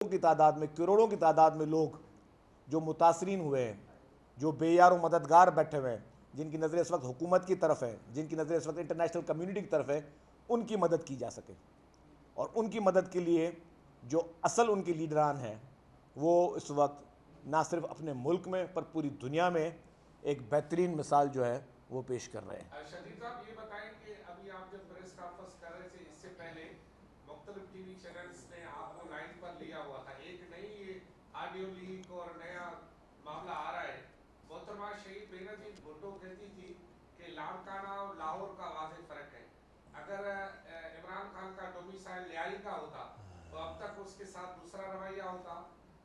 की तादाद में, करोड़ों की तादाद में लोग जो मुतासरीन हुए हैं, जो बेयार व मददगार बैठे हुए हैं, जिनकी नज़रें इस वक्त हुकूमत की तरफ है, जिनकी नज़रें इस वक्त इंटरनेशनल कम्युनिटी की तरफ है, उनकी मदद की जा सके। और उनकी मदद के लिए जो असल उनके लीडरान हैं वो इस वक्त ना सिर्फ अपने मुल्क में पर पूरी दुनिया में एक बेहतरीन मिसाल जो है वो पेश कर रहे हैं। शदीद साहब, ये बताएं कि अभी आप जब प्रेस कॉन्फ्रेंस कर रहे थे, इससे पहले मुख्तलिफ टीवी चैनल्स ने आपको लाइन पर लिया हुआ था। एक नई ऑडियो लीक और नया मामला आ रहा है। मोहतरमा शहीद बेनजीर भुट्टो कहती थी कि लाड़काना और लाहौर का वाज़ेह फ़र्क है। अगर इमरान खान का डोमिसाइल लियाई का होता तो अब तक उसके साथ दूसरा रवैया होता,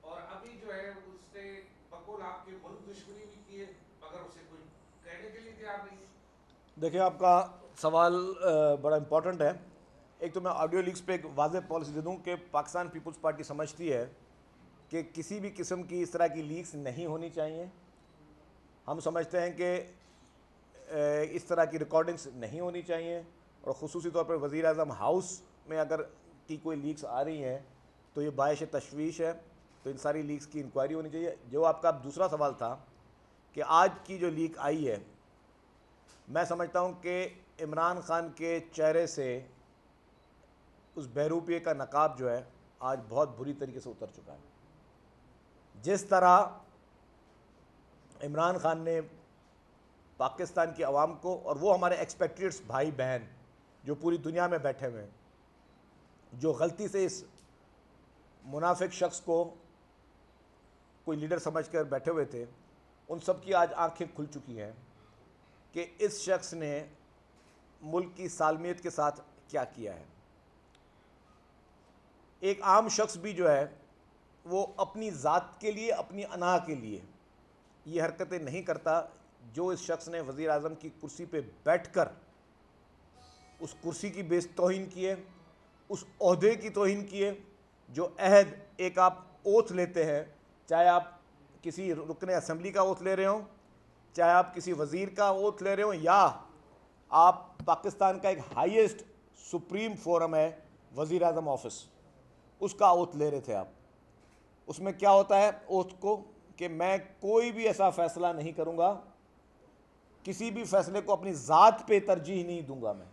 और अभी जो है उसने बकौल आपके मुल्क दुश्मनी भी की है, मगर उसे कोई कहने के लिए तैयार नहीं है। देखिए, आपका सवाल बड़ा इम्पोर्टेंट है। एक तो मैं ऑडियो लीक्स पे एक वाज़ेह पॉलिसी दे दूं कि पाकिस्तान पीपल्स पार्टी समझती है कि किसी भी किस्म की इस तरह की लीक्स नहीं होनी चाहिए। हम समझते हैं कि इस तरह की रिकॉर्डिंग्स नहीं होनी चाहिए, और ख़ुसूसी तौर पर वज़ीर आज़म हाउस में अगर की कोई लीक्स आ रही हैं तो ये बाइश तशवीश है। तो इन सारी लीक्स की इंक्वायरी होनी चाहिए। जो आपका दूसरा सवाल था कि आज की जो लीक आई है, मैं समझता हूँ कि इमरान खान के चेहरे से उस बहरूपिये का नकाब जो है आज बहुत बुरी तरीके से उतर चुका है। जिस तरह इमरान खान ने पाकिस्तान की आवाम को, और वो हमारे एक्सपेक्टेट्स भाई बहन जो पूरी दुनिया में बैठे हुए हैं, जो गलती से इस मुनाफिक शख्स को कोई लीडर समझकर बैठे हुए थे, उन सब की आज आंखें खुल चुकी हैं कि इस शख्स ने मुल्क की सालमियत के साथ क्या किया है। एक आम शख्स भी जो है वो अपनी ज़ात के लिए, अपनी अना के लिए ये हरकतें नहीं करता जो इस शख्स ने वज़ीर आज़म की कुर्सी पे बैठकर उस कुर्सी की बेतौहीन की है, उस ओहदे की तौहीन की है। जो अहद एक आप ओथ लेते हैं, चाहे आप किसी रुकन असम्बली का ओथ ले रहे हो, चाहे आप किसी वज़ीर का ओथ ले रहे हो, या आप पाकिस्तान का एक हाईएस्ट सुप्रीम फोरम है वज़ीर आज़म ऑफिस, उसका ओथ ले रहे थे आप। उसमें क्या होता है ओथ को कि मैं कोई भी ऐसा फ़ैसला नहीं करूँगा, किसी भी फ़ैसले को अपनी ज़ात पे तरजीह नहीं दूंगा मैं।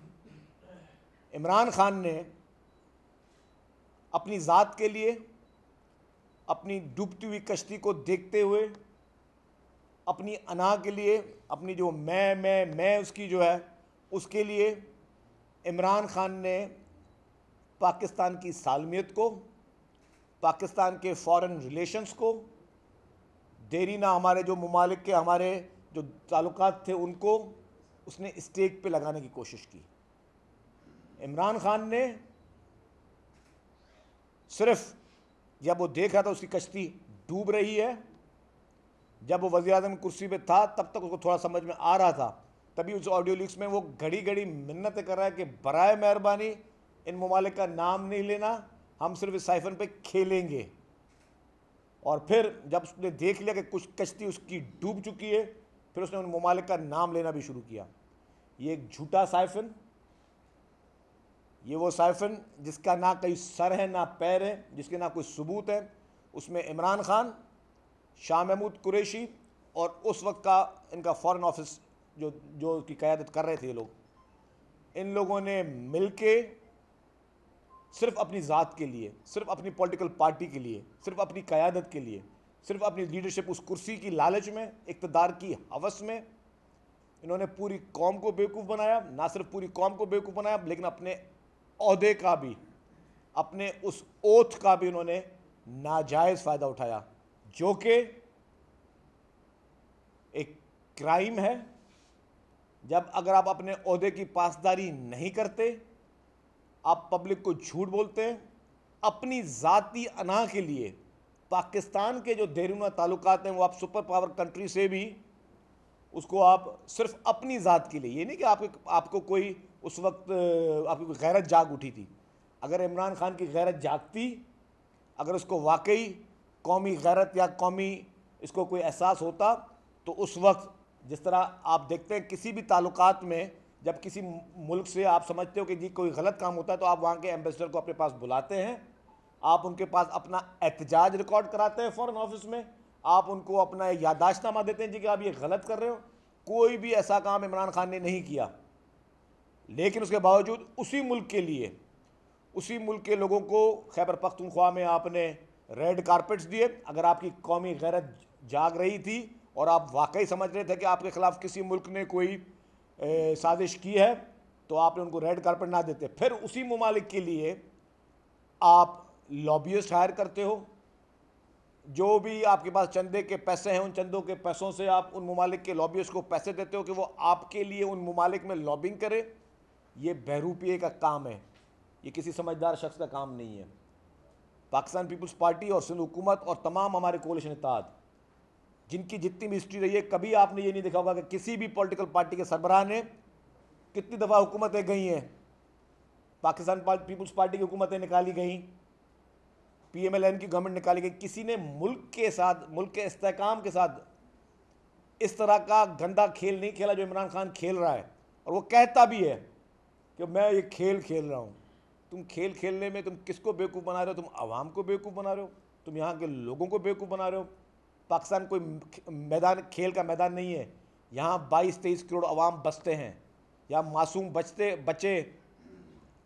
इमरान खान ने अपनी ज़ात के लिए, अपनी डूबती हुई कश्ती को देखते हुए, अपनी अना के लिए, अपनी जो मैं उसकी जो है उसके लिए, इमरान खान ने पाकिस्तान की सालमियत को, पाकिस्तान के फ़ॉरेन रिलेशंस को, देरीना हमारे जो ममालिक के हमारे जो ताल्लुकात थे उनको उसने स्टेक पे लगाने की कोशिश की। इमरान खान ने सिर्फ जब वो देख रहा था उसकी कश्ती डूब रही है, जब वो वज़ीर आज़म की कुर्सी पे था तब तक उसको थोड़ा समझ में आ रहा था, तभी उस ऑडियो लीक्स में वो घड़ी घड़ी मिन्नतें कर रहा है कि बराए मेहरबानी इन ममालिक का नाम नहीं लेना, हम सिर्फ इस साइफन पे खेलेंगे। और फिर जब उसने देख लिया कि कुछ कश्ती उसकी डूब चुकी है, फिर उसने उन ममालिक का नाम लेना भी शुरू किया। ये एक झूठा साइफन, ये वो साइफन जिसका ना कहीं सर है ना पैर है, जिसके ना कोई सबूत है। उसमें इमरान खान, शाह महमूद कुरैशी और उस वक्त का इनका फॉरेन ऑफिस जो जो की क़यादत कर रहे थे ये लोग, इन लोगों ने मिलके सिर्फ अपनी ज़ात के लिए, सिर्फ अपनी पॉलिटिकल पार्टी के लिए, सिर्फ अपनी क़यादत के लिए, सिर्फ अपनी लीडरशिप, उस कुर्सी की लालच में, इक़्तिदार की हवस में, इन्होंने पूरी कौम को बेवकूफ़ बनाया। ना सिर्फ पूरी कौम को बेवकूफ़ बनाया, लेकिन अपने ओहदे का भी, अपने उस ओथ का भी उन्होंने नाजायज़ फ़ायदा उठाया, जो कि एक क्राइम है। जब अगर आप अपने ओहदे की पासदारी नहीं करते, आप पब्लिक को झूठ बोलते हैं, अपनी ज़ाती अना के लिए, पाकिस्तान के जो देरूना ताल्लुकात हैं वो आप सुपर पावर कंट्री से भी उसको आप सिर्फ अपनी ज़ात के लिए, ये नहीं कि आपको कोई उस वक्त आपकी कोई गैरत जाग उठी थी। अगर इमरान खान की गैरत जागती, अगर उसको वाकई कौमी गैरत या कौमी इसको कोई एहसास होता, तो उस वक्त जिस तरह आप देखते हैं किसी भी ताल्लुकात में, जब किसी मुल्क से आप समझते हो कि जी कोई गलत काम होता है तो आप वहाँ के एम्बेसडर को अपने पास बुलाते हैं आप उनके पास अपना एहतजाज रिकॉर्ड कराते हैं फॉरेन ऑफिस में, आप उनको अपना यादाश्तनामा देते हैं जी कि आप ये गलत कर रहे हो। कोई भी ऐसा काम इमरान खान ने नहीं किया, लेकिन उसके बावजूद उसी मुल्क के लिए, उसी मुल्क के लोगों को खैबर पख्तूनख्वा में आपने रेड कारपेट्स दिए। अगर आपकी कौमी गैरत जाग रही थी और आप वाकई समझ रहे थे कि आपके खिलाफ किसी मुल्क ने कोई साजिश की है, तो आपने उनको रेड कारपेट ना देते। फिर उसी ममालिक के लिए आप लॉबियस्ट हायर करते हो, जो भी आपके पास चंदे के पैसे हैं उन चंदों के पैसों से आप उन ममालिक के लॉबियस्ट को पैसे देते हो कि वो आपके लिए उन ममालिक में लॉबिंग करे। ये बहरूपिये का काम है, ये किसी समझदार शख्स का काम नहीं है। पाकिस्तान पीपल्स पार्टी और सिंध हुकूमत और तमाम हमारे कोalition इत्तेहाद, जिनकी जितनी भी हिस्ट्री रही है, कभी आपने ये नहीं देखा होगा कि किसी भी पॉलिटिकल पार्टी के सरबराह ने, कितनी दफ़ा हुकूमतें गई हैं, पाकिस्तान पीपल्स पार्टी की हुकूमतें निकाली गई, PMLN की गवर्नमेंट निकाली गई, किसी ने मुल्क के साथ, मुल्क के इस्तेहकाम के साथ इस तरह का गंदा खेल नहीं खेला जो इमरान खान खेल रहा है। और वो कहता भी है कि मैं ये खेल खेल रहा हूँ। तुम खेल खेलने में तुम किसको बेवकूफ़ बना रहे हो? तुम आवाम को बेवकूफ़ बना रहे हो, तुम यहाँ के लोगों को बेवकूफ़ बना रहे हो। पाकिस्तान कोई मैदान, खेल का मैदान नहीं है। यहाँ 22-23 करोड़ आवाम बसते हैं, यहाँ मासूम बच्चे,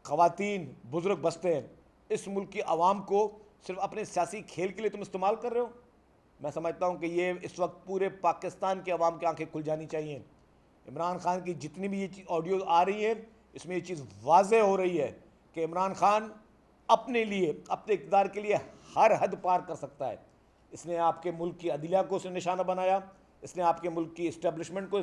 ख़वातीन, बुज़ुर्ग बसते हैं। इस मुल्क की आवाम को सिर्फ अपने सियासी खेल के लिए तुम इस्तेमाल कर रहे हो। मैं समझता हूँ कि ये इस वक्त पूरे पाकिस्तान की आवाम की आंखें खुल जानी चाहिए। इमरान खान की जितनी भी ये ऑडियो आ रही है, इसमें ये चीज़ वाज़ेह हो रही है कि इमरान खान अपने लिए, अपने इक़्तिदार के लिए हर हद पार कर सकता है। इसने आपके मुल्क की अदलिया को निशाना बनाया, इसने आपके मुल्क की इस्टेब्लिशमेंट को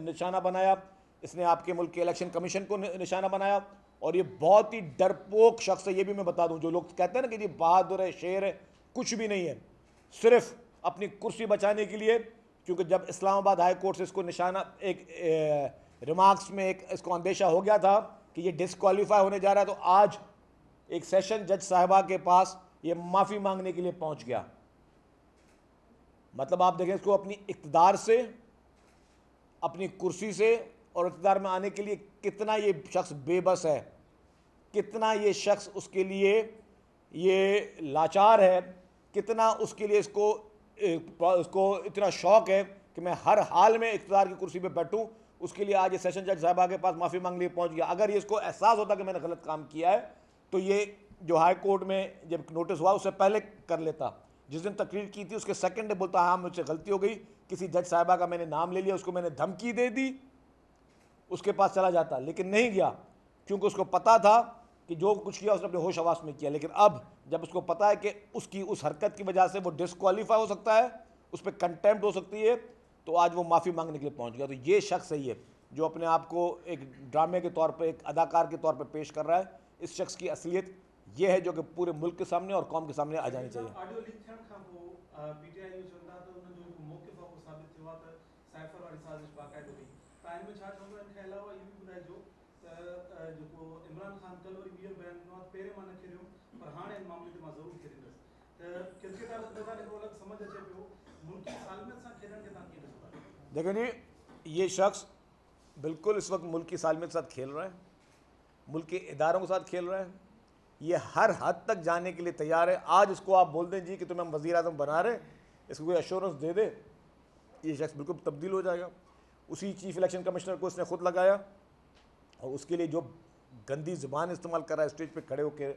निशाना बनाया, इसने आपके मुल्क के इलेक्शन कमीशन को निशाना बनाया। और ये बहुत ही डरपोक शख्स है। ये भी मैं बता दूं, जो लोग कहते हैं ना कि ये बहादुर है, शेर है, कुछ भी नहीं है। सिर्फ अपनी कुर्सी बचाने के लिए, क्योंकि जब इस्लामाबाद हाई कोर्ट से इसको निशाना, एक रिमार्क्स में एक इसको अंदेशा हो गया था कि ये डिस्क्वालीफाई होने जा रहा है, तो आज एक सेशन जज साहिबा के पास ये माफ़ी मांगने के लिए पहुंच गया। मतलब आप देखें इसको अपनी इक़्तिदार से, अपनी कुर्सी से और इक़्तिदार में आने के लिए कितना ये शख्स बेबस है, कितना ये शख्स उसके लिए ये लाचार है, कितना उसके लिए इसको इतना शौक़ है कि मैं हर हाल में इक़्तिदार की कुर्सी पे बैठूं। उसके लिए आज ये सेशन जज साहिबा के पास माफ़ी मांगने पहुंच गया। अगर ये इसको एहसास होता कि मैंने गलत काम किया है, तो ये जो हाई कोर्ट में जब नोटिस हुआ उससे पहले कर लेता। जिस दिन तकरीर की थी उसके सेकंड डे बोलता हाँ मुझसे गलती हो गई, किसी जज साहिबा का मैंने नाम ले लिया, उसको मैंने धमकी दे दी, उसके पास चला जाता। लेकिन नहीं गया, क्योंकि उसको पता था कि जो कुछ किया उसने अपने होश हवास में किया। लेकिन अब जब उसको पता है कि उसकी उस हरकत की वजह से वो डिस्क्वालीफाई हो सकता है, उस पर कंटेम्प्ट हो सकती है, तो आज वो माफ़ी मांगने के लिए पहुंच गया। तो ये शख्स सही है जो अपने आप को एक ड्रामे के तौर पर, एक अदाकार के तौर पर पेश कर रहा है। इस शख्स की असलियत ये है जो कि पूरे मुल्क के सामने और कौम के सामने आ जानी चाहिए। ऑडियो लीक थियण खां पोइ PTI न्यूज़ चवंदा त उन जो मौक़िफ़ आहे उहो साबित थियो आहे त साइफ़र वारी साज़िश बाक़ाइदो हुई। तव्हां हिन में छा चवंदो? इन खां अलावा इहो बि ॿुधाइजो त जेको इमरान ख़ान कल्ह वरी ॿीहर बयानु ॾिनो आहे, पहिरें मां न खेॾियुमि पर हाणे हिन मामले ते मां ज़रूरु खेॾींदुसि। त क्रिकेटर मैदान हिकिड़ो अलॻि समझ अचे पियो, मुल्क की सालमियत सां खेॾण खे तव्हां कीअं ॾिसो था? देखो जी, ये शख्स बिल्कुल इस वक्त मुल्क की सालमियत के साथ खेल रहा है, मुल्क के इदारों के साथ खेल रहा है। ये हर हद तक जाने के लिए तैयार है। आज इसको आप बोल दें जी कि तुम्हें हम वज़ीर आज़म बना रहे, इसको कोई एश्योरेंस दे दे, ये शख्स बिल्कुल तब्दील हो जाएगा। उसी चीफ इलेक्शन कमिश्नर को इसने खुद लगाया और उसके लिए जो गंदी ज़ुबान इस्तेमाल कर रहा है स्टेज पे खड़े होकर,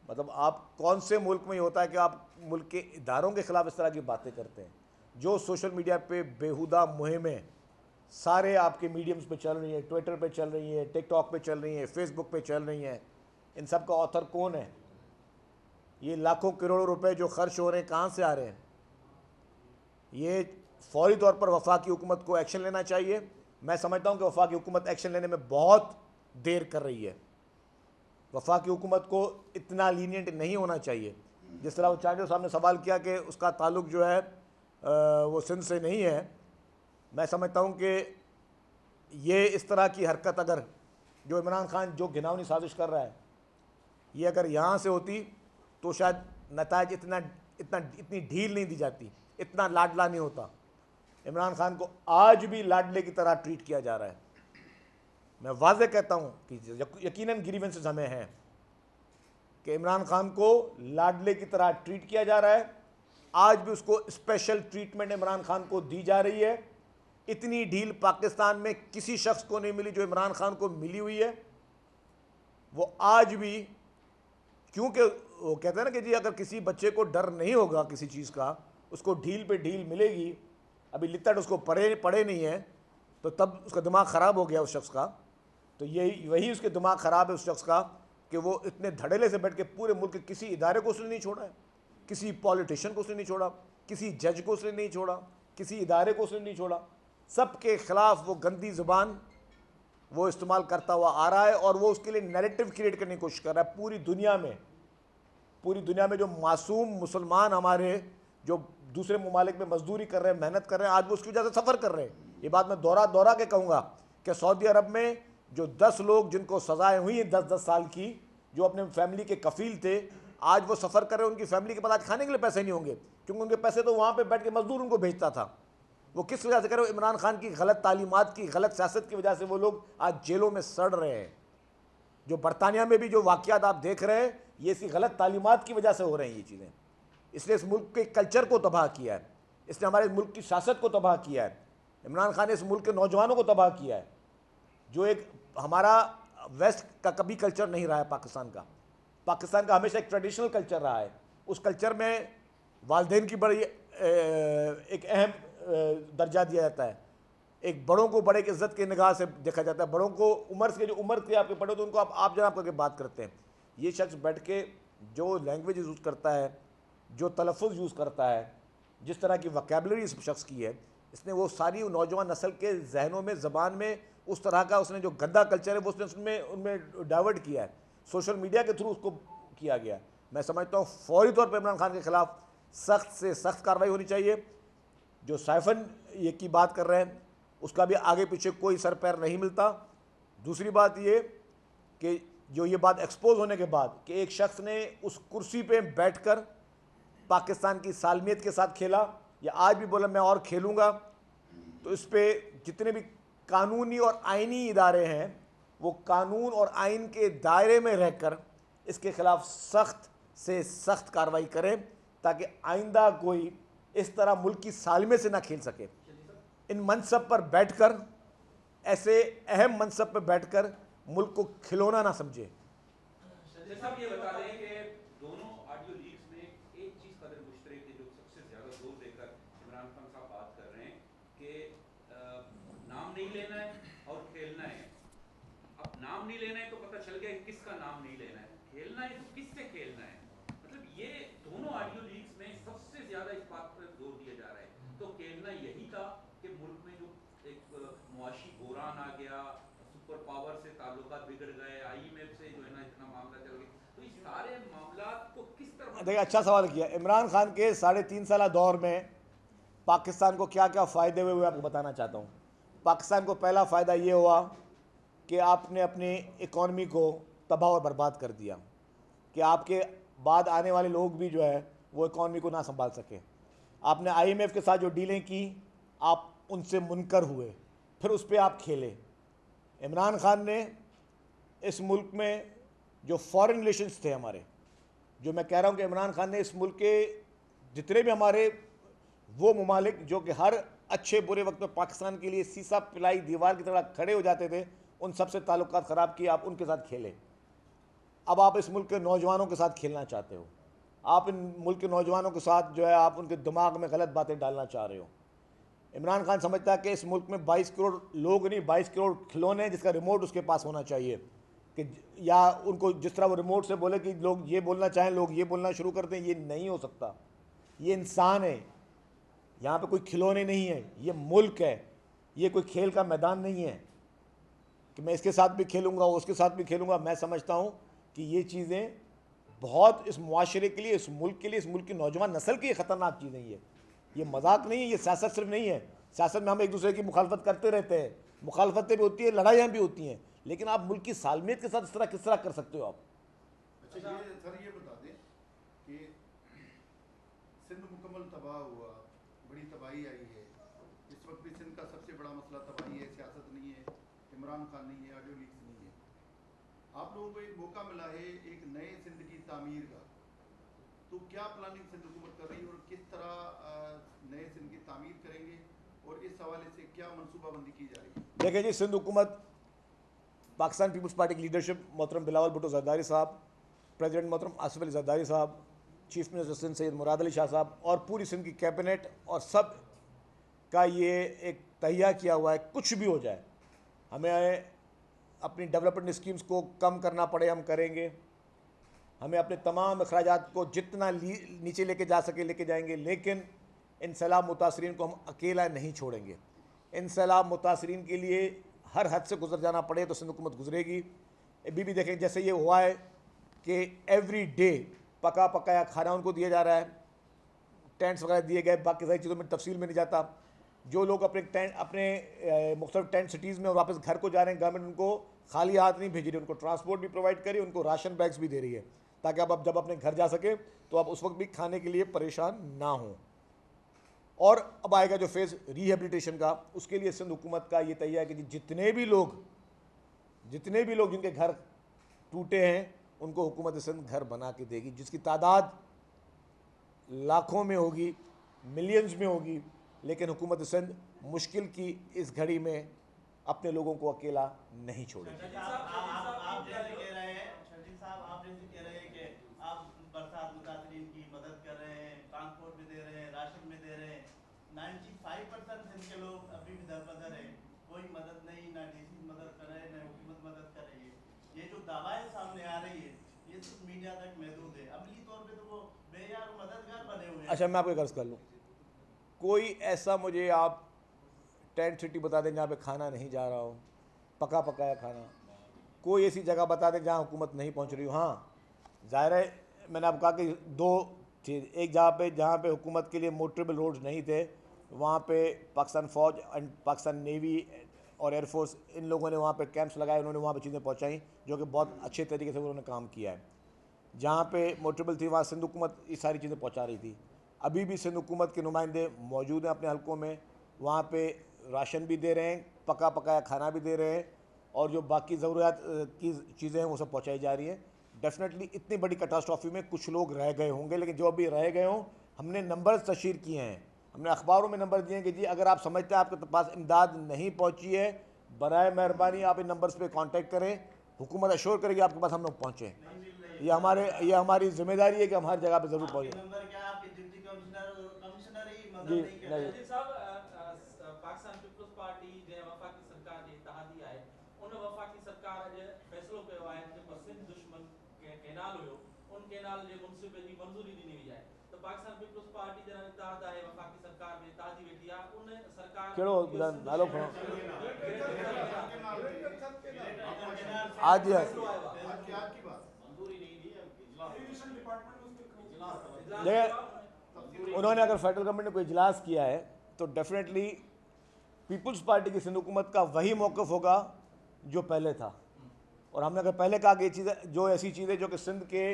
मतलब आप कौन से मुल्क में ये होता है कि आप मुल्क के इदारों के ख़िलाफ़ इस तरह की बातें करते हैं? जो सोशल मीडिया पे बेहुदा मुहिमें सारे आपके मीडियम्स पे चल रही हैं, ट्विटर पे चल रही हैं, टिकटॉक पे चल रही हैं, फेसबुक पे चल रही हैं, इन सब का ऑथर कौन है? ये लाखों करोड़ों रुपए जो खर्च हो रहे हैं कहाँ से आ रहे हैं? ये फौरी तौर पर वफाकी हुकूमत को एक्शन लेना चाहिए। मैं समझता हूँ कि वफाकी हुकूमत एक्शन लेने में बहुत देर कर रही है। वफाकी हुकूमत को इतना लीनियंट नहीं होना चाहिए। जिस तरह वो चांडियो साहब ने सवाल किया कि उसका ताल्लुक जो है वो सिंध से नहीं है, मैं समझता हूँ कि ये इस तरह की हरकत अगर जो इमरान खान जो घिनौनी साजिश कर रहा है, ये अगर यहाँ से होती तो शायद नताज इतनी ढील नहीं दी जाती, इतना लाडला नहीं होता। इमरान खान को आज भी लाडले की तरह ट्रीट किया जा रहा है। मैं वाज़ेह कहता हूँ कि यकीनन ग्रीवेंसेस हमें हैं, कि इमरान खान को लाडले की तरह ट्रीट किया जा रहा है। आज भी उसको स्पेशल ट्रीटमेंट इमरान खान को दी जा रही है। इतनी ढील पाकिस्तान में किसी शख्स को नहीं मिली जो इमरान खान को मिली हुई है। वो आज भी, क्योंकि वो कहते हैं ना कि जी अगर किसी बच्चे को डर नहीं होगा किसी चीज़ का, उसको ढील पे ढील मिलेगी। अभी लित्तड़ उसको पढ़े नहीं है तो तब उसका दिमाग ख़राब हो गया उस शख्स का। तो यही वही उसके दिमाग ख़राब है उस शख्स का कि वो इतने धड़ेले से बैठ के पूरे मुल्क के किसी इदारे को उसने नहीं छोड़ा है, किसी पॉलिटिशियन को उसने नहीं छोड़ा, किसी जज को उसने नहीं छोड़ा, किसी इदारे को उसने नहीं छोड़ा। सबके ख़िलाफ़ वो गंदी ज़ुबान वो इस्तेमाल करता हुआ आ रहा है और वो उसके लिए नैरेटिव क्रिएट करने की कोशिश कर रहा है पूरी दुनिया में जो मासूम मुसलमान हमारे जो दूसरे ममालिक में मजदूरी कर रहे हैं, मेहनत कर रहे हैं, आज वो उसकी वजह से सफ़र कर रहे हैं। ये बात मैं दोहरा के कहूँगा कि सऊदी अरब में जो 10 लोग जिनको सज़ाएँ हुई हैं 10-10 साल की, जो अपने फैमिली के कफ़ील थे, आज वो सफ़र कर रहे हैं। उनकी फैमिली के पास आज खाने के लिए पैसे नहीं होंगे क्योंकि उनके पैसे तो वहाँ पर बैठ के मजदूर उनको भेजता था। वो किस वजह से कर रहे हो? इमरान खान की गलत तालीमात की, गलत सियासत की वजह से वो लोग आज जेलों में सड़ रहे हैं। जो बरतानिया में भी जो वाक़यात आप देख रहे हैं, ये इसकी गलत तालीमात की वजह से हो रही हैं ये चीज़ें। इसने इस मुल्क के कल्चर को तबाह किया है, इसने हमारे मुल्क की सियासत को तबाह किया है। इमरान खान ने इस मुल्क के नौजवानों को तबाह किया है, जो एक हमारा वेस्ट का कभी कल्चर नहीं रहा है। पाकिस्तान का हमेशा एक ट्रेडिशनल कल्चर रहा है। उस कल्चर में वालिदैन की बड़ी एक अहम दर्जा दिया जाता है। एक बड़ों को बड़े की इज्जत की निगाह से देखा जाता है। बड़ों को उम्र के आपके बड़े तो उनको आप जनाब करके बात करते हैं। ये शख्स बैठ के जो लैंग्वेज यूज़ करता है, जो तलफ़ुज़ यूज़ करता है, जिस तरह की वोकैबुलरी इस शख्स की है, इसने वो सारी नौजवान नस्ल के जहनों में, ज़बान में उस तरह का उसने जो गंदा कल्चर है वो उसने उनमें डाइवर्ट किया है। सोशल मीडिया के थ्रू उसको किया गया। मैं समझता हूँ फौरी तौर पर इमरान खान के ख़िलाफ़ सख्त से सख्त कार्रवाई होनी चाहिए। जो साइफन ये की बात कर रहे हैं उसका भी आगे पीछे कोई सर पैर नहीं मिलता। दूसरी बात ये कि जो ये बात एक्सपोज होने के बाद कि एक शख्स ने उस कुर्सी पे बैठकर पाकिस्तान की सालमियत के साथ खेला, या आज भी बोला मैं और खेलूँगा, तो इस पर जितने भी कानूनी और आइनी इदारे हैं वो कानून और आइन के दायरे में रहकर इसके ख़िलाफ़ सख्त से सख्त कार्रवाई करें ताकि आइंदा कोई इस तरह मुल्क की सालमे से ना खेल सके। इन मनसब पर बैठकर, ऐसे अहम मनसब पर बैठकर मुल्क को खिलौना ना समझे। साहब ये बता दें कि दोनों ऑडियो लीक्स में एक चीज़ कदर मुश्तरक है जो सबसे ज़्यादा जोर देकर इमरान खान साहब बात कर रहे हैं कि नाम नहीं लेना है और खेलना है। अब नाम नहीं लेना है तो पता चल गया किसका नाम नहीं लेना है, खेलना है तो किससे खेलना है। मतलब ये दोनों ऑडियो लीक्स में सबसे ज़्यादा इस बात पर जोर दिया जा रहा है। तो खेलना यही था कि मुल्क में जो एक मुआशी बुरान आ गया, सुपर पावर से ताल्लुकात बिगड़ गए, IMF से जो है ना इतना मामला चल गया, तो इस सारे मामला को किस तरह। देखिए, अच्छा सवाल किया। इमरान खान के 3.5 साल दौर में पाकिस्तान को क्या क्या फ़ायदे हुए वो आपको बताना चाहता हूँ। पाकिस्तान को पहला फ़ायदा ये हुआ कि आपने अपनी इकॉनमी को तबाह और बर्बाद कर दिया कि आपके बाद आने वाले लोग भी जो है वो इकॉनमी को ना संभाल सके। आपने IMF के साथ जो डीलें की आप उनसे मुनकर हुए, फिर उस पर आप खेले। इमरान खान ने इस मुल्क में जो फॉरेन रिलेशंस थे हमारे, जो मैं कह रहा हूँ कि इमरान खान ने इस मुल्क के जितने भी हमारे वो ममालिक जो कि हर अच्छे बुरे वक्त में पाकिस्तान के लिए सीसा पिलाई दीवार की तरह खड़े हो जाते थे, उन सबसे ताल्लुकात ख़राब किए, आप उनके साथ खेले। अब आप इस मुल्क के नौजवानों के साथ खेलना चाहते हो। आप इन मुल्क के नौजवानों के साथ जो है आप उनके दिमाग में गलत बातें डालना चाह रहे हो। इमरान खान समझता है कि इस मुल्क में 22 करोड़ लोग नहीं, 22 करोड़ खिलौने जिसका रिमोट उसके पास होना चाहिए कि या उनको जिस तरह वो रिमोट से बोले कि लोग ये बोलना चाहें, लोग ये बोलना शुरू कर दें। ये नहीं हो सकता। ये इंसान है, यहाँ पे कोई खिलौने नहीं है, ये मुल्क है, ये कोई खेल का मैदान नहीं है कि मैं इसके साथ भी खेलूँगा उसके साथ भी खेलूँगा। मैं समझता हूँ कि ये चीज़ें बहुत इस मुआशरे के लिए, इस मुल्क के लिए, इस मुल्क की नौजवान नस्ल के लिए ख़तरनाक चीज़ें हैं। ये मजाक नहीं है, ये सियासत सिर्फ नहीं है। सियासत में हम एक दूसरे की मुखालफत करते रहते हैं, मुखालफतें भी होती हैं, लड़ाइयाँ भी होती हैं, लेकिन आप मुल्क की सालमियत के साथ इस तरह किस तरह कर सकते हो आप? अच्छा, ये सर ये बता दें कि सिंध मुकम्मल तबाह हुआ, बड़ी तबाही आई है। इस वक्त भी सिंध का सबसे बड़ा मसला तबाही है, सियासत नहीं है, इमरान खान नहीं है, ऑडियो लीक्स नहीं है। आप लोगों को एक मौका मिला है एक नए सिंध की तामीर का, तो क्या प्लानिंग सिंध हुकूमत कर रही है और किस तरह नए सिंध की तामीर करेंगे और इस हवाले से क्या मनसूबाबंदी की जा रही है? देखिए जी, सिंध हुकूमत, पाकिस्तान पीपल्स पार्टी की लीडरशिप मोहतरम बिलावल भुट्टो जरदारी साहब, प्रेसिडेंट मोहतरम आसिफ अली जरदारी साहब, चीफ मिनिस्टर सिंध सैयद मुराद अली शाह साहब और पूरी सिंध की कैबिनेट और सब का ये एक तहिया किया हुआ है, कुछ भी हो जाए हमें अपनी डेवलपमेंट स्कीम्स को कम करना पड़े हम करेंगे, हमें अपने तमाम अखराजात को जितना नीचे लेके जा सके लेके जाएंगे, लेकिन इन सैलाब मुतासरीन को हम अकेला नहीं छोड़ेंगे। इन सैलाब मुतासरीन के लिए हर हद से गुजर जाना पड़े तो सिंध हुकूमत गुजरेगी। अभी भी देखें जैसे ये हुआ है कि एवरी डे पका पकाया खाना उनको दिया जा रहा है, टेंट्स वगैरह दिए गए, बाकी सारी चीज़ों में तफसील में नहीं जाता। जो लोग अपने मुख्तलिफ टेंट सिटीज़ में वापस घर को जा रहे हैं, गवर्नमेंट उनको खाली हाथ नहीं भेज रही, उनको ट्रांसपोर्ट भी प्रोवाइड करी, उनको राशन बैग्स भी दे रही है ताकि आप जब अपने घर जा सके तो आप उस वक्त भी खाने के लिए परेशान ना हों। और अब आएगा जो फेज़ रिहेबिलिटेशन का, उसके लिए सिंध हुकूमत का ये तैयार है कि जितने भी लोग जिनके घर टूटे हैं उनको हुकूमत सिंध घर बना के देगी, जिसकी तादाद लाखों में होगी, मिलियंस में होगी, लेकिन हुकूमत सिंध मुश्किल की इस घड़ी में अपने लोगों को अकेला नहीं छोड़ेगी। आप जैसे कह रहे हैं शर्जील साहब, आप जैसे कह रहे हैं कि आप बरसात मुतासरीन की मदद कर रहे हैं, ट्रांसपोर्ट भी दे रहे हैं, राशन भी दे रहे हैं, 95% सिंध के लोग अभी भी दरबदर हैं, कोई मदद नहीं, ना डीसी मदद कर रहे हैं, ना हुकूमत मदद कर रही है। ये जो दावाएं सामने आ रही है ये सिर्फ मीडिया तक महदूद है, अमली तौर पे तो वो बेयार मददगार बने हुए हैं। अच्छा, मैं आपको एक अर्ज़ कर लूँ, कोई ऐसा मुझे आप टेंट सिटी बता दें जहाँ पे खाना नहीं जा रहा हो, पका पकाया खाना, कोई ऐसी जगह बता दें जहाँ हुकूमत नहीं पहुँच रही हो। हाँ, ज़ाहिर है मैंने आपको कहा कि दो चीज़, एक जहाँ पे हुकूमत के लिए मोटरेबल रोड्स नहीं थे, वहाँ पे पाकिस्तान फ़ौज एंड पाकिस्तान नेवी और एयरफोर्स इन लोगों ने वहाँ पे कैंप्स लगाए, उन्होंने वहाँ पे चीज़ें पहुँचाई जो कि बहुत अच्छे तरीके से उन्होंने काम किया है। जहाँ पे मोटरेबल थी वहाँ सिंध हुकूमत ये सारी चीज़ें पहुँचा रही थी। अभी भी सिंध हुकूमत के नुमाइंदे मौजूद हैं अपने हलकों में, वहाँ पे राशन भी दे रहे हैं, पका पकाया खाना भी दे रहे हैं, और जो बाकी ज़रूरियात की चीज़ें हैं वो सब पहुँचाई जा रही हैं। डेफिनेटली इतनी बड़ी कैटास्ट्रॉफी में कुछ लोग रह गए होंगे, लेकिन जो अभी रह गए हों हमने नंबर्स तशहीर किए हैं, हमने अखबारों में नंबर दिए हैं कि जी अगर आप समझते हैं आपके पास इमदाद नहीं पहुँची है, बराए मेहरबानी आप इन नंबर्स पे कांटेक्ट करें, हुकूमत अश्योर करेगी आपके पास हम लोग पहुँचें। ये हमारी जिम्मेदारी है कि हम हर जगह पे ज़रूर पहुँचें। नंबर क्या आपके डिप्टी कमिश्नर ही मदद जी, नहीं कर रहे? नहीं। पाकिस्तान पीपल्स पार्टी जे वफाकी सरकार जे इत्तेहादी आहे उन वफाकी सरकार जे फैसलो कयो आहे जेको सिंध दुश्मन कैनाल हुयो उन कैनाल जे मुनसिबे जी मंजूरी ॾिनी वई आहे, त पाकिस्तान पीपल्स पार्टी जे इत्तेहाद आहे वफाकी सरकार में इत्तेहादी वेठी आहे, उन सरकार कहिड़ो नालो खणो आज आज की बात मंजूरी नहीं दी है। देखिए, उन्होंने अगर फेडरल गवर्नमेंट ने कोई इजलास किया है तो डेफिनेटली पीपल्स पार्टी की सिंध हुकूमत का वही मौक़िफ़ होगा जो पहले था। और हमने अगर पहले कहा कि ये चीज़ें जो ऐसी चीज़ें जो कि सिंध के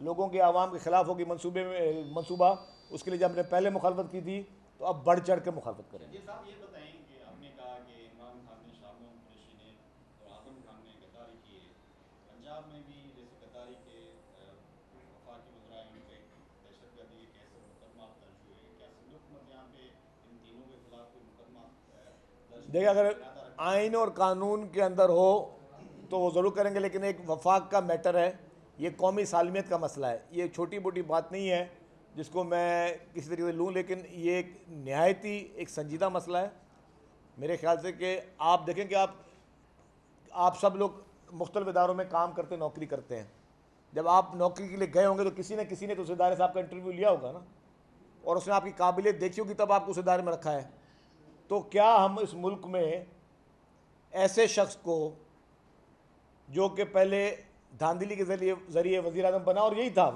लोगों के आवाम के ख़िलाफ़ होगी मनसूबा, उसके लिए जब हमने पहले मुखालफत की थी तो अब बढ़ चढ़ के मुखालफत करेंगे। जी साहब, ये बताएं कि आपने कहा कि इमरान खान ने, शाहनवाज कुरैशी ने और आज़म खान ने गद्दारी की है, पंजाब में भी जैसे गद्दारी के वफाकी वज़राए उन पे दहशतगर्दी के केस मुकदमा दर्ज हुए, क्या सिंध हुकूमत यहाँ पे इन तीनों के खिलाफ कोई मुकदमा दर्ज? देखिए, अगर आइन और कानून के अंदर हो तो वो ज़रूर करेंगे, लेकिन एक वफाक का मैटर है, ये कौमी सालमियत का मसला है, ये छोटी मोटी बात नहीं है जिसको मैं किसी तरीके से लूँ, लेकिन ये एक नहायत ही एक संजीदा मसला है मेरे ख्याल से। कि आप देखें कि आप सब लोग मुख्तलिफ इदारों में काम करते, नौकरी करते हैं, जब आप नौकरी के लिए गए होंगे तो किसी न किसी ने तो उस इदारे से आपका इंटरव्यू लिया होगा ना, और उसने आपकी काबिलियत देखी होगी तब आपको उस इदारे में रखा है। तो क्या हम इस मुल्क में ऐसे शख्स को जो कि पहले धांधली के ज़रिए वज़ीर आज़म बना, और यही था,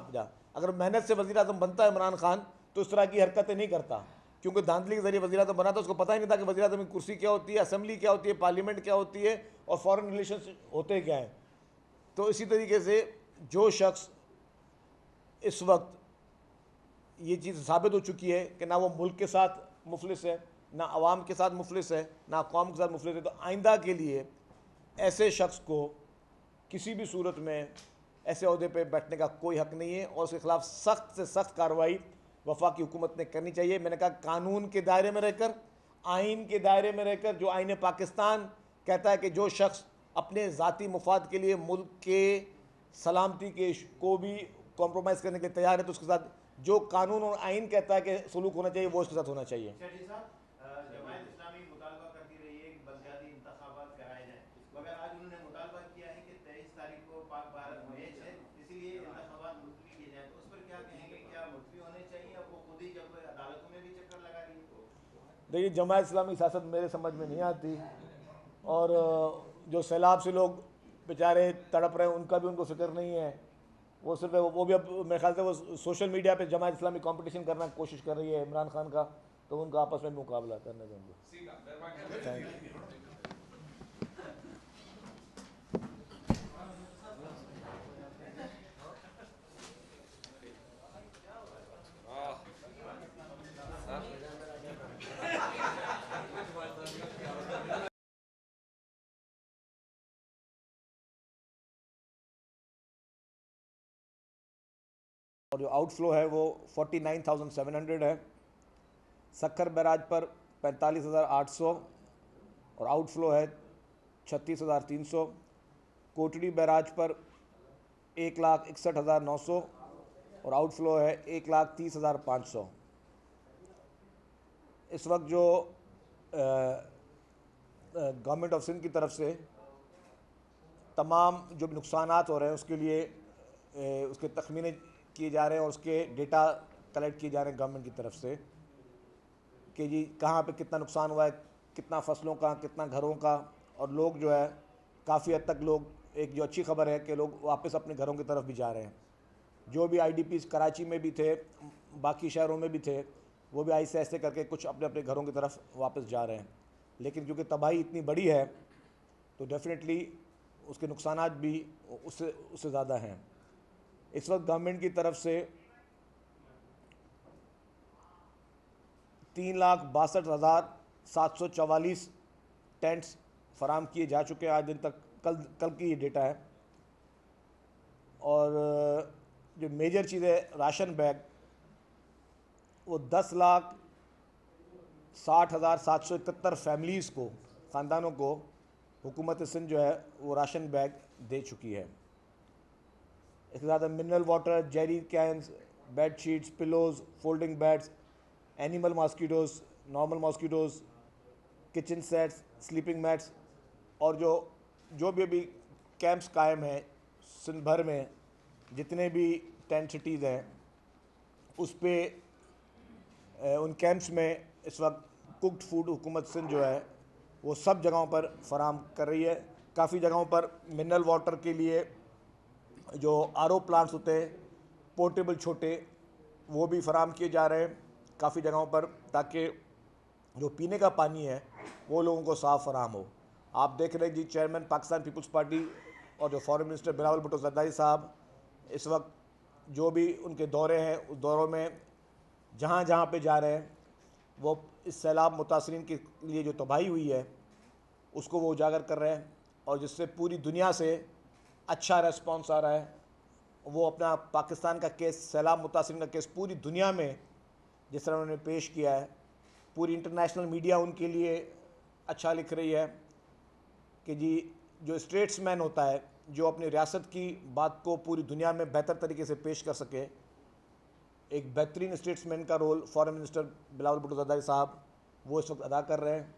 अगर मेहनत से वज़ीर आज़म बनता है इमरान खान तो इस तरह की हरकतें नहीं करता, क्योंकि धांधली के ज़रिए वज़ीर आज़म बना था, उसको पता ही नहीं था कि वज़ीर आज़म की कुर्सी क्या होती है, असम्बली क्या होती है, पार्लियामेंट क्या होती है और फॉरेन रिलेशंस होते क्या हैं। तो इसी तरीके से जो शख्स इस वक्त ये चीज़ साबित हो चुकी है कि ना वो मुल्क के साथ मुफलिस है, ना अवाम के साथ मुफलिस है, ना कौम के साथ मुफलिस है, तो आइंदा के लिए ऐसे शख्स को किसी भी सूरत में ऐसे अहदे पे बैठने का कोई हक नहीं है और उसके खिलाफ सख्त से सख्त कार्रवाई वफाकी हुकूमत ने करनी चाहिए। मैंने कहा कानून के दायरे में रहकर, आइन के दायरे में रहकर, जो आइन पाकिस्तान कहता है कि जो शख्स अपने ज़ाती मुफाद के लिए मुल्क के सलामती के को भी कॉम्प्रोमाइज़ करने के लिए तैयार है, तो उसके साथ जो कानून और आइन कहता है कि सलूक होना चाहिए वो उसके साथ होना चाहिए। जमात इस्लामी मुतालबा करती रही है कि बलदियाती इंतखाबात कराए जाएं, मगर आज उन्होंने मुतालबा किया है कि 23 तारीख को पाक भारत मैच है, इसलिए इंतखाबात मुलतवी किए जाए, तो उस पर क्या कहेंगे? क्या मुलतवी होने चाहिए? अब वो खुद ही जब अदालतों में भी चक्कर लगा रही है। देखिए, जमात इस्लामी सियासत मेरे समझ में नहीं आती, और जो सैलाब से लोग बेचारे तड़प रहे हैं उनका भी उनको फिक्र नहीं है। वो सिर्फ वो भी अब मेरे ख्याल से वो सोशल मीडिया पे जमात इस्लामी कंपटीशन करना कोशिश कर रही है इमरान खान का, तो उनका आपस में मुकाबला करने देंगे। सीधा मेहरबानी। Thank you. और जो आउटफ्लो है वो 49,700 है। सक्खर बैराज पर 45,800 और आउटफ्लो है 36,300। कोटड़ी बैराज पर 1,61,900 और आउटफ्लो है 1,30,500। इस वक्त जो गवर्नमेंट ऑफ सिंध की तरफ से तमाम जो भी नुकसानात हो रहे हैं उसके लिए उसके तखमीने किए जा रहे हैं और उसके डेटा कलेक्ट किए जा रहे हैं गवर्नमेंट की तरफ से कि जी कहाँ पे कितना नुकसान हुआ है, कितना फसलों का, कितना घरों का, और लोग जो है काफ़ी हद तक लोग, एक जो अच्छी खबर है कि लोग वापस अपने घरों की तरफ भी जा रहे हैं। जो भी IDPs कराची में भी थे, बाकी शहरों में भी थे, वो भी ऐसे ऐसे करके कुछ अपने अपने घरों की तरफ वापस जा रहे हैं। लेकिन क्योंकि तबाही इतनी बड़ी है तो डेफिनेटली उसके नुकसानात भी उससे ज़्यादा हैं। इस वक्त गवर्नमेंट की तरफ से 3,62,744 टेंट्स फराम किए जा चुके हैं आज दिन तक। कल की ये डेटा है। और जो मेजर चीज़ है राशन बैग, वो 10,60,771 फैमिलीज़ को, ख़ानदानों को हुकूमत सिंध जो है वो राशन बैग दे चुकी है। इसके साथ mineral water, jerry cans, bed sheets, pillows, folding beds, animal mosquitoes, normal mosquitoes, kitchen sets, sleeping mats, और जो भी अभी कैंप्स कायम हैं सिंध भर में, जितने भी टेंट सिटीज़ हैं उस पे उन कैंप्स में इस वक्त कुक्ड फूड हुकूमत सिंध जो है वो सब जगहों पर फराम कर रही है। काफ़ी जगहों पर मिनरल वाटर के लिए जो RO प्लांट्स होते हैं पोर्टेबल छोटे, वो भी फराम किए जा रहे हैं काफ़ी जगहों पर, ताकि जो पीने का पानी है वो लोगों को साफ़ फराम हो। आप देख रहे हैं जी, चेयरमैन पाकिस्तान पीपल्स पार्टी और जो फॉरेन मिनिस्टर बिलावल भुट्टो ज़रदारी साहब इस वक्त जो भी उनके दौरे हैं उस दौरों में जहाँ जहाँ पे जा रहे हैं वो इस सैलाब मुतासरीन के लिए जो तबाही हुई है उसको वो उजागर कर रहे हैं, और जिससे पूरी दुनिया से अच्छा रेस्पॉन्स आ रहा है। वो अपना पाकिस्तान का केस, सैलाब मुतासरीन का केस पूरी दुनिया में जिस तरह उन्होंने पेश किया है, पूरी इंटरनेशनल मीडिया उनके लिए अच्छा लिख रही है कि जी जो स्टेट्समैन होता है, जो अपनी रियासत की बात को पूरी दुनिया में बेहतर तरीके से पेश कर सके, एक बेहतरीन स्टेट्समैन का role foreign minister Bilawal Bhutto Zardari साहब वो इस वक्त अदा कर रहे हैं।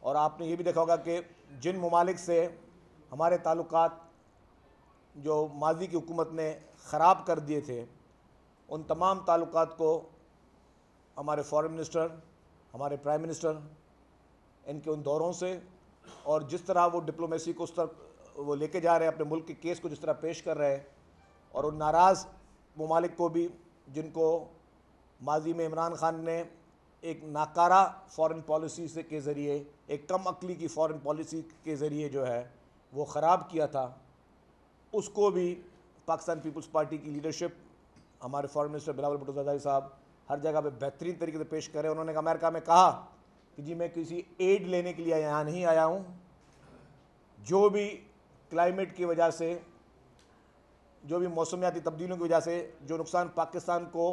और आपने ये भी देखा होगा कि जिन ममालिक से हमारे ताल्लुकात जो माजी की हुकूमत ने ख़राब कर दिए थे, उन तमाम ताल्लुकात को हमारे फॉरेन मिनिस्टर, हमारे प्राइम मिनिस्टर, इनके उन दौरों से और जिस तरह वो डिप्लोमेसी को उस तरफ वो लेके जा रहे हैं, अपने मुल्क के केस को जिस तरह पेश कर रहे हैं, और उन नाराज़ ममालिक को भी जिनको माजी में इमरान खान ने एक नाकारा फॉरेन पॉलिसी से के ज़रिए, एक कम अक्ली की फॉरेन पॉलिसी के ज़रिए जो है वो ख़राब किया था, उसको भी पाकिस्तान पीपल्स पार्टी की लीडरशिप, हमारे फॉरेन मिनिस्टर बिलावल भुट्टो ज़रदारी साहब हर जगह पे बेहतरीन तरीके से पेश करें। उन्होंने अमेरिका में कहा कि जी मैं किसी एड लेने के लिए यहाँ नहीं आया हूँ, जो भी क्लाइमेट की वजह से, जो भी मौसमियाती तब्दीलियों की वजह से जो नुकसान पाकिस्तान को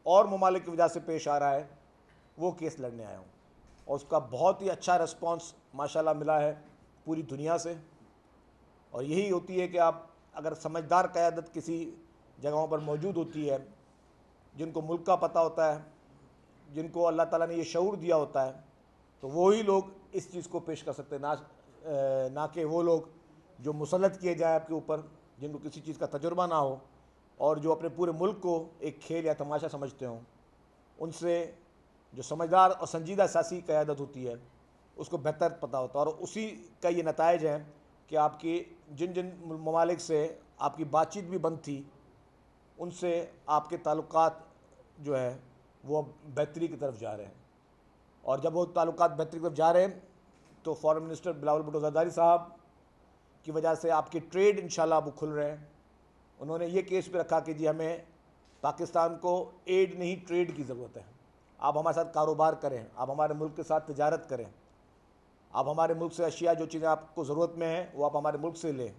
और ममालिक की वजह से पेश आ रहा है, वो केस लड़ने आया हूँ। और उसका बहुत ही अच्छा रिस्पांस माशाल्लाह मिला है पूरी दुनिया से। और यही होती है कि आप अगर समझदार क़यादत किसी जगहों पर मौजूद होती है, जिनको मुल्क का पता होता है, जिनको अल्लाह ताला ने ये शऊर दिया होता है, तो वही लोग इस चीज़ को पेश कर सकते हैं, ना कि वो लोग जो मुसल्लत किए जाए आपके ऊपर, जिनको किसी चीज़ का तजुर्बा ना हो और जो अपने पूरे मुल्क को एक खेल या तमाशा समझते हों। उनसे जो समझदार और संजीदा सियासी क़यादत होती है उसको बेहतर पता होता है। और उसी का ये नताइज हैं कि आपकी जिन जिन ममालिक से आपकी बातचीत भी बंद थी, उनसे आपके ताल्लुकात जो है वो अब बेहतरी की तरफ जा रहे हैं। और जब वो ताल्लुकात बेहतरी की तरफ जा रहे हैं तो फॉरेन मिनिस्टर बिलावल भुट्टो ज़रदारी साहब की वजह से आपके ट्रेड इंशाल्लाह वो खुल रहे हैं। उन्होंने ये केस भी रखा कि जी हमें पाकिस्तान को एड नहीं ट्रेड की ज़रूरत है, आप हमारे साथ कारोबार करें, आप हमारे मुल्क के साथ तिजारत करें, आप हमारे मुल्क से अशिया जो चीज़ें आपको ज़रूरत में हैं वो आप हमारे मुल्क से लें।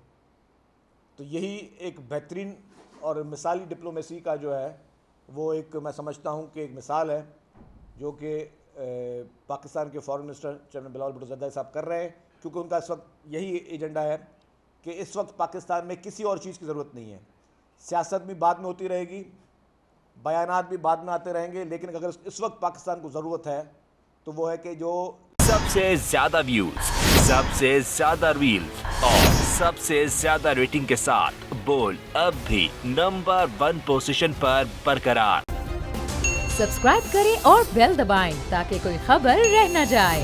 तो यही एक बेहतरीन और मिसाली डिप्लोमेसी का जो है वो एक मैं समझता हूँ कि एक मिसाल है जो कि पाकिस्तान के foreign minister general Bilawal Bhutto Zardari साहब कर रहे हैं, क्योंकि उनका इस वक्त यही एजेंडा है कि इस वक्त पाकिस्तान में किसी और चीज़ की ज़रूरत नहीं है। सियासत भी बाद में होती रहेगी, बयानात भी बाद में आते रहेंगे, लेकिन अगर इस वक्त पाकिस्तान को ज़रूरत है तो वो है कि जो सबसे ज़्यादा व्यूज, सबसे ज़्यादा रील्स और सबसे ज़्यादा रेटिंग के साथ बोल अब भी नंबर 1 पोजीशन पर बरकरार। सब्सक्राइब करें और बेल दबाएं ताकि कोई खबर रह न जाए।